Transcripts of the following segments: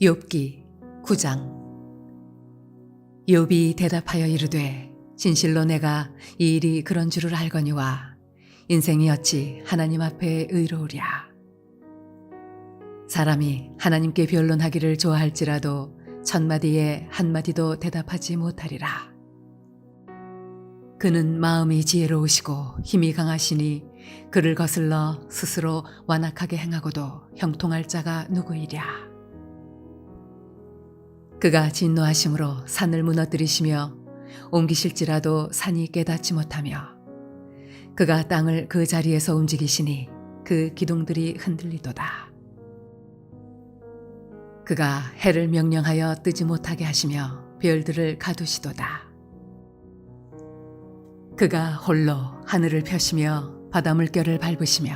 욥기 9장. 욥이 대답하여 이르되 진실로 내가 이 일이 그런 줄을 알거니와 인생이 어찌 하나님 앞에 의로우랴. 사람이 하나님께 변론하기를 좋아할지라도 천마디에 한마디도 대답하지 못하리라. 그는 마음이 지혜로우시고 힘이 강하시니 그를 거슬러 스스로 완악하게 행하고도 형통할 자가 누구이랴. 그가 진노하심으로 산을 무너뜨리시며 옮기실지라도 산이 깨닫지 못하며 그가 땅을 그 자리에서 움직이시니 그 기둥들이 흔들리도다. 그가 해를 명령하여 뜨지 못하게 하시며 별들을 가두시도다. 그가 홀로 하늘을 펴시며 바다 물결을 밟으시며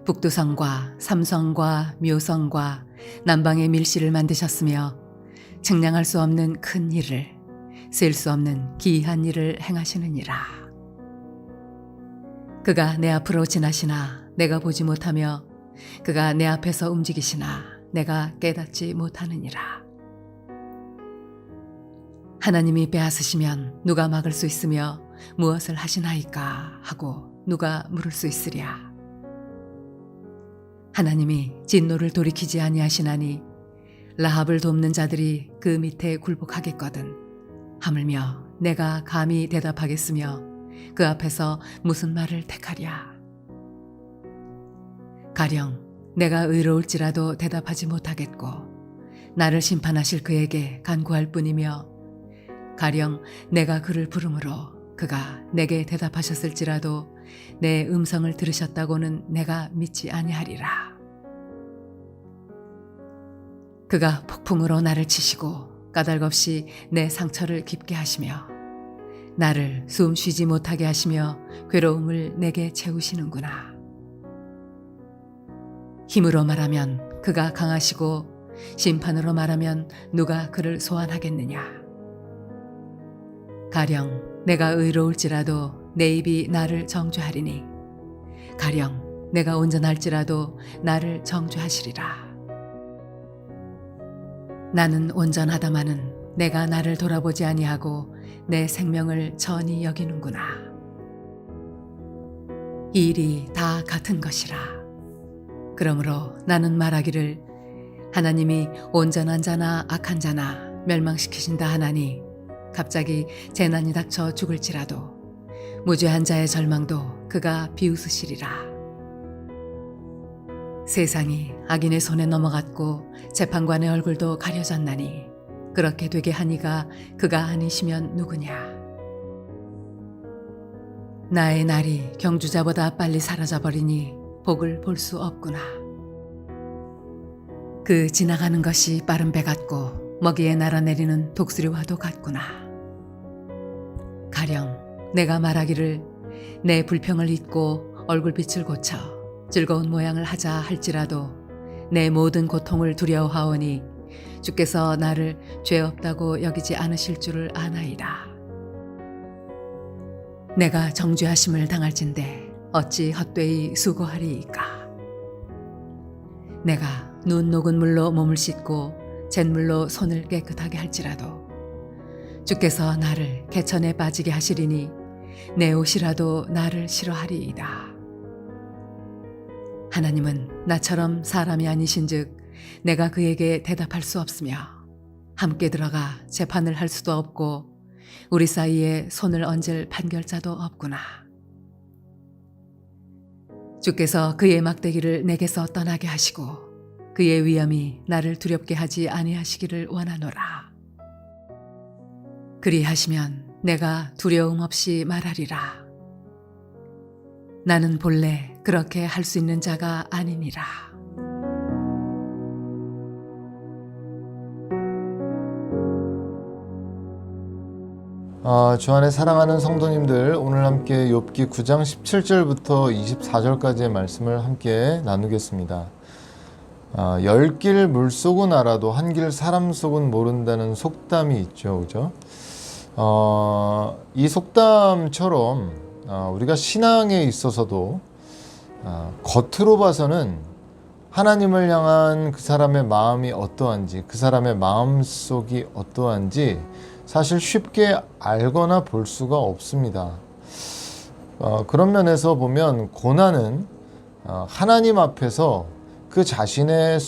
북두성과 삼성과 묘성과 남방의 밀실을 만드셨으며 측량할 수 없는 큰 일을, 셀 수 없는 기이한 일을 행하시느니라. 그가 내 앞으로 지나시나 내가 보지 못하며 그가 내 앞에서 움직이시나 내가 깨닫지 못하느니라. 하나님이 빼앗으시면 누가 막을 수 있으며 무엇을 하시나이까 하고 누가 물을 수 있으랴. 하나님이 진노를 돌이키지 아니하시나니 라합을 돕는 자들이 그 밑에 굴복하겠거든. 하물며 내가 감히 대답하겠으며 그 앞에서 무슨 말을 택하랴. 가령 내가 의로울지라도 대답하지 못하겠고 나를 심판하실 그에게 간구할 뿐이며 가령 내가 그를 부르므로 그가 내게 대답하셨을지라도 내 음성을 들으셨다고는 내가 믿지 아니하리라. 그가 폭풍으로 나를 치시고 까닭없이 내 상처를 깊게 하시며 나를 숨 쉬지 못하게 하시며 괴로움을 내게 채우시는구나. 힘으로 말하면 그가 강하시고 심판으로 말하면 누가 그를 소환하겠느냐. 가령 내가 의로울지라도 내 입이 나를 정죄하리니 가령 내가 온전할지라도 나를 정죄하시리라. 나는 온전하다마는 내가 나를 돌아보지 아니하고 내 생명을 전히 여기는구나. 이 일이 다 같은 것이라. 그러므로 나는 말하기를 하나님이 온전한 자나 악한 자나 멸망시키신다 하나니 갑자기 재난이 닥쳐 죽을지라도 무죄한 자의 절망도 그가 비웃으시리라. 세상이 악인의 손에 넘어갔고 재판관의 얼굴도 가려졌나니 그렇게 되게 하니가 그가 아니시면 누구냐. 나의 날이 경주자보다 빨리 사라져버리니 복을 볼 수 없구나. 그 지나가는 것이 빠른 배 같고 먹이에 날아내리는 독수리와도 같구나. 가령 내가 말하기를 내 불평을 잊고 얼굴빛을 고쳐 즐거운 모양을 하자 할지라도 내 모든 고통을 두려워하오니 주께서 나를 죄 없다고 여기지 않으실 줄을 아나이다. 내가 정죄하심을 당할진대 어찌 헛되이 수고하리이까. 내가 눈 녹은 물로 몸을 씻고 잿물로 손을 깨끗하게 할지라도 주께서 나를 개천에 빠지게 하시리니 내 옷이라도 나를 싫어하리이다. 하나님은 나처럼 사람이 아니신즉 내가 그에게 대답할 수 없으며 함께 들어가 재판을 할 수도 없고 우리 사이에 손을 얹을 판결자도 없구나. 주께서 그의 막대기를 내게서 떠나게 하시고 그의 위엄이 나를 두렵게 하지 아니하시기를 원하노라. 그리하시면 내가 두려움 없이 말하리라. 나는 본래 그렇게 할 수 있는 자가 아니니라. 주 안에 사랑하는 성도님들, 오늘 함께 욥기 9장 17절부터 24절까지의 말씀을 함께 나누겠습니다. 10길 물속은 알아도 한 길 사람 속은 모른다는 속담이 있죠, 그죠? 이 속담처럼 우리가 신앙에 있어서도 겉으로 봐서는 하나님을 향한 그 사람의 마음이 어떠한지, 그 사람의 마음속이 어떠한지 사실 쉽게 알거나 볼 수가 없습니다. 그런 면에서 보면 고난은 하나님 앞에서 그 자신의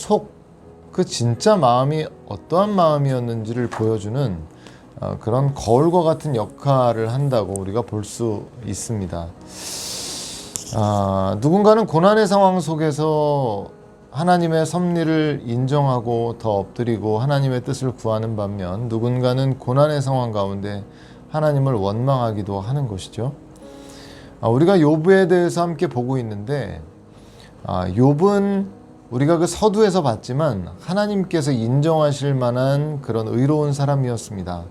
그 진짜 마음이 어떠한 마음이었는지를 보여주는 그런 거울과 같은 역할을 한다고 우리가 볼 수 있습니다. 누군가는 고난의 상황 속에서 하나님의 섭리를 인정하고 더 엎드리고 하나님의 뜻을 구하는 반면 누군가는 고난의 상황 가운데 하나님을 원망하기도 하는 것이죠. 우리가 욥에 대해서 함께 보고 있는데 욥은 우리가 그 서두에서 봤지만 하나님께서 인정하실 만한 그런 의로운 사람이었습니다.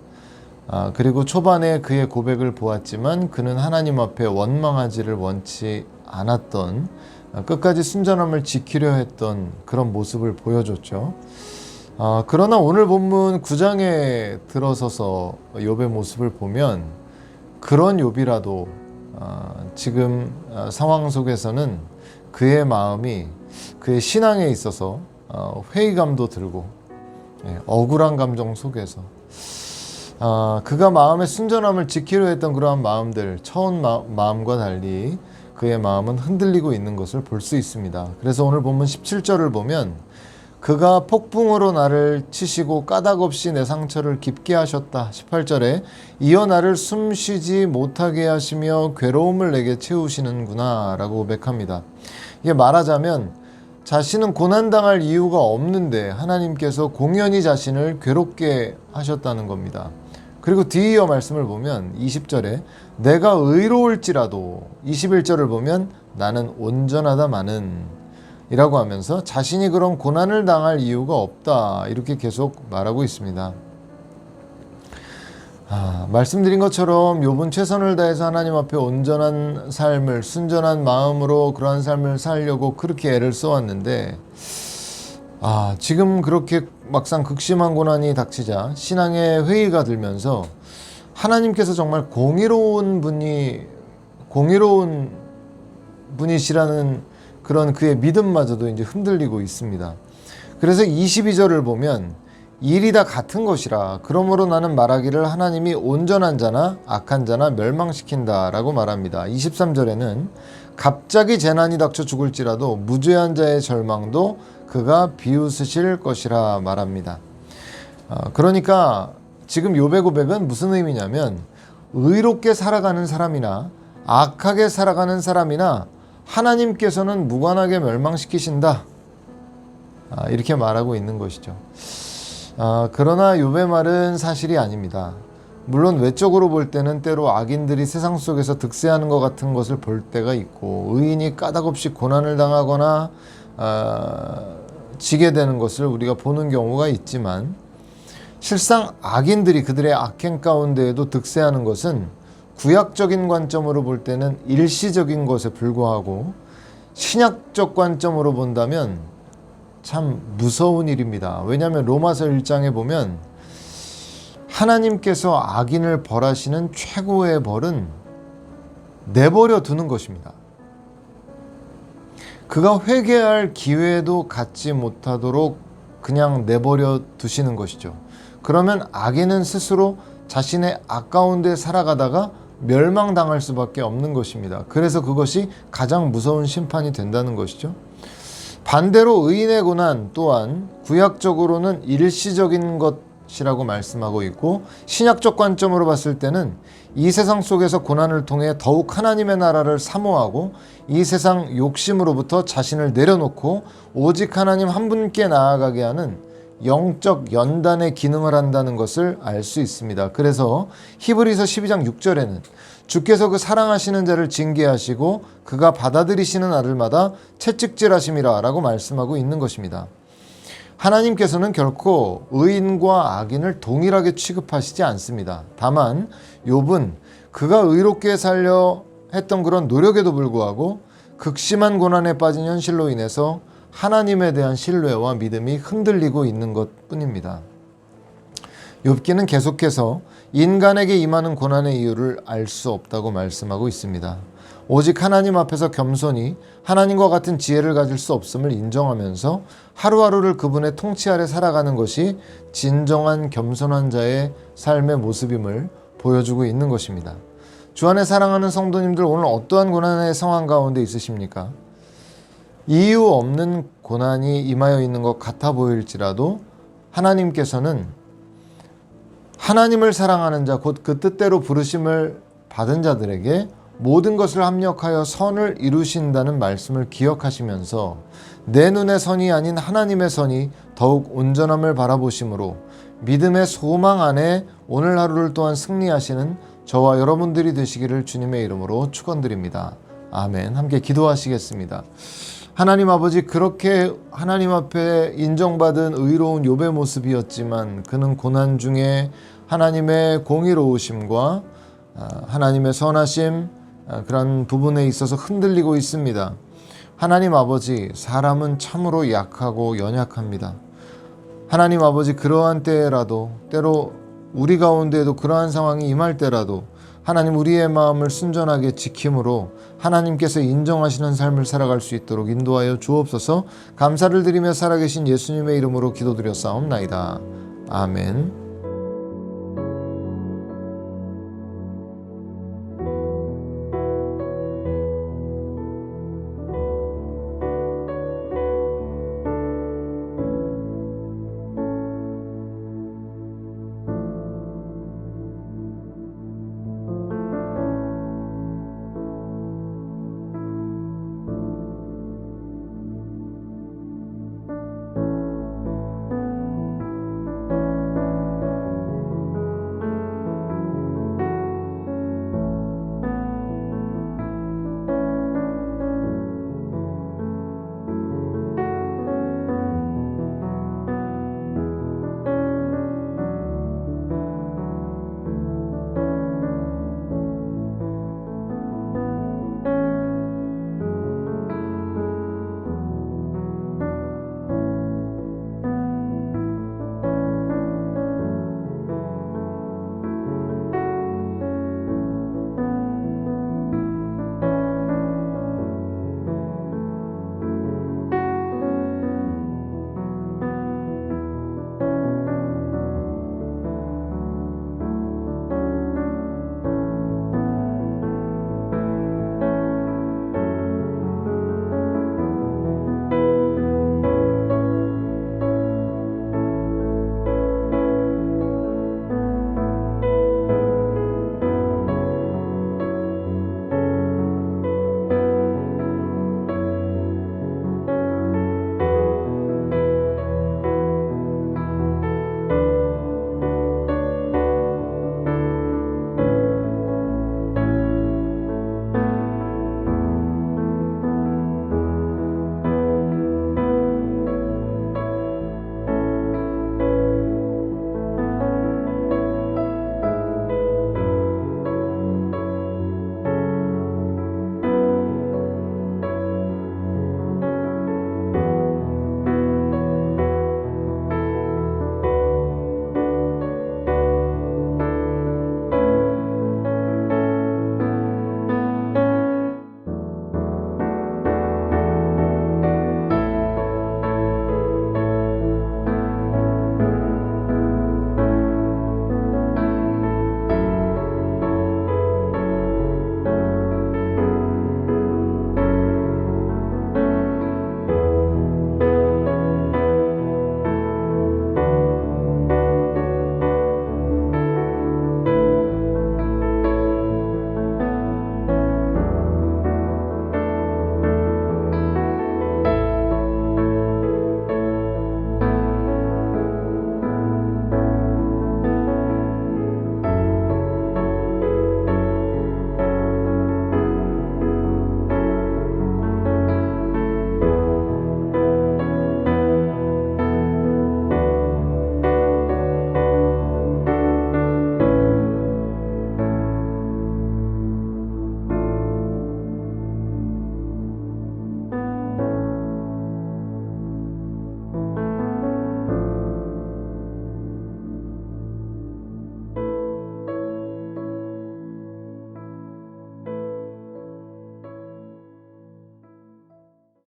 그리고 초반에 그의 고백을 보았지만 그는 하나님 앞에 원망하지를 원치 않았던, 끝까지 순전함을 지키려 했던 그런 모습을 보여줬죠. 그러나 오늘 본문 9장에 들어서서 욥의 모습을 보면 그런 욥이라도 지금 상황 속에서는 그의 마음이 그의 신앙에 있어서 회의감도 들고 억울한 감정 속에서 그가 마음의 순전함을 지키려 했던 그러한 마음들, 처음 마음과 달리 그의 마음은 흔들리고 있는 것을 볼 수 있습니다. 그래서 오늘 본문 17절을 보면 그가 폭풍으로 나를 치시고 까닭 없이 내 상처를 깊게 하셨다. 18절에 이어 나를 숨쉬지 못하게 하시며 괴로움을 내게 채우시는구나 라고 고백합니다. 이게 말하자면 자신은 고난당할 이유가 없는데 하나님께서 공연히 자신을 괴롭게 하셨다는 겁니다. 그리고 뒤이어 말씀을 보면 20절에 내가 의로울지라도, 21절을 보면 나는 온전하다마는 이라고 하면서 자신이 그런 고난을 당할 이유가 없다 이렇게 계속 말하고 있습니다. 말씀드린 것처럼 욥은 최선을 다해서 하나님 앞에 온전한 삶을, 순전한 마음으로 그러한 삶을 살려고 그렇게 애를 써왔는데 지금 그렇게 막상 극심한 고난이 닥치자 신앙의 회의가 들면서 하나님께서 정말 공의로운 분이시라는 그런 그의 믿음마저도 이제 흔들리고 있습니다. 그래서 22절을 보면 일이 다 같은 것이라 그러므로 나는 말하기를 하나님이 온전한 자나 악한 자나 멸망시킨다 라고 말합니다. 23절에는 갑자기 재난이 닥쳐 죽을지라도 무죄한 자의 절망도 그가 비웃으실 것이라 말합니다. 그러니까 지금 욥의 고백은 무슨 의미냐면 의롭게 살아가는 사람이나 악하게 살아가는 사람이나 하나님께서는 무관하게 멸망시키신다 이렇게 말하고 있는 것이죠. 그러나 욥의 말은 사실이 아닙니다. 물론 외적으로 볼 때는 때로 악인들이 세상 속에서 득세하는 것 같은 것을 볼 때가 있고 의인이 까닭없이 고난을 당하거나 지게 되는 것을 우리가 보는 경우가 있지만 실상 악인들이 그들의 악행 가운데에도 득세하는 것은 구약적인 관점으로 볼 때는 일시적인 것에 불과하고 신약적 관점으로 본다면 참 무서운 일입니다. 왜냐하면 로마서 1장에 보면 하나님께서 악인을 벌하시는 최고의 벌은 내버려 두는 것입니다. 그가 회개할 기회도 갖지 못하도록 그냥 내버려 두시는 것이죠. 그러면 악인은 스스로 자신의 악 가운데 살아가다가 멸망당할 수밖에 없는 것입니다. 그래서 그것이 가장 무서운 심판이 된다는 것이죠. 반대로 의인의 고난 또한 구약적으로는 일시적인 것이라고 말씀하고 있고 신약적 관점으로 봤을 때는 이 세상 속에서 고난을 통해 더욱 하나님의 나라를 사모하고 이 세상 욕심으로부터 자신을 내려놓고 오직 하나님 한 분께 나아가게 하는 영적 연단의 기능을 한다는 것을 알 수 있습니다. 그래서 히브리서 12장 6절에는 주께서 그 사랑하시는 자를 징계하시고 그가 받아들이시는 아들마다 채찍질하심이라 라고 말씀하고 있는 것입니다. 하나님께서는 결코 의인과 악인을 동일하게 취급하시지 않습니다. 다만 욥은 그가 의롭게 살려 했던 그런 노력에도 불구하고 극심한 고난에 빠진 현실로 인해서 하나님에 대한 신뢰와 믿음이 흔들리고 있는 것뿐입니다. 욥기는 계속해서 인간에게 임하는 고난의 이유를 알 수 없다고 말씀하고 있습니다. 오직 하나님 앞에서 겸손히 하나님과 같은 지혜를 가질 수 없음을 인정하면서 하루하루를 그분의 통치 아래 살아가는 것이 진정한 겸손한 자의 삶의 모습임을 보여주고 있는 것입니다. 주 안에 사랑하는 성도님들, 오늘 어떠한 고난의 상황 가운데 있으십니까? 이유 없는 고난이 임하여 있는 것 같아 보일지라도 하나님께서는 하나님을 사랑하는 자, 곧 그 뜻대로 부르심을 받은 자들에게 모든 것을 합력하여 선을 이루신다는 말씀을 기억하시면서 내 눈의 선이 아닌 하나님의 선이 더욱 온전함을 바라보심으로 믿음의 소망 안에 오늘 하루를 또한 승리하시는 저와 여러분들이 되시기를 주님의 이름으로 축원드립니다. 아멘. 함께 기도하시겠습니다. 하나님 아버지, 그렇게 하나님 앞에 인정받은 의로운 욥의 모습이었지만 그는 고난 중에 하나님의 공의로우심과 하나님의 선하심, 그런 부분에 있어서 흔들리고 있습니다. 하나님 아버지, 사람은 참으로 약하고 연약합니다. 하나님 아버지, 그러한 때라도, 때로 우리 가운데에도 그러한 상황이 임할 때라도 하나님, 우리의 마음을 순전하게 지킴으로 하나님께서 인정하시는 삶을 살아갈 수 있도록 인도하여 주옵소서. 감사를 드리며 살아계신 예수님의 이름으로 기도드렸사옵나이다. 아멘.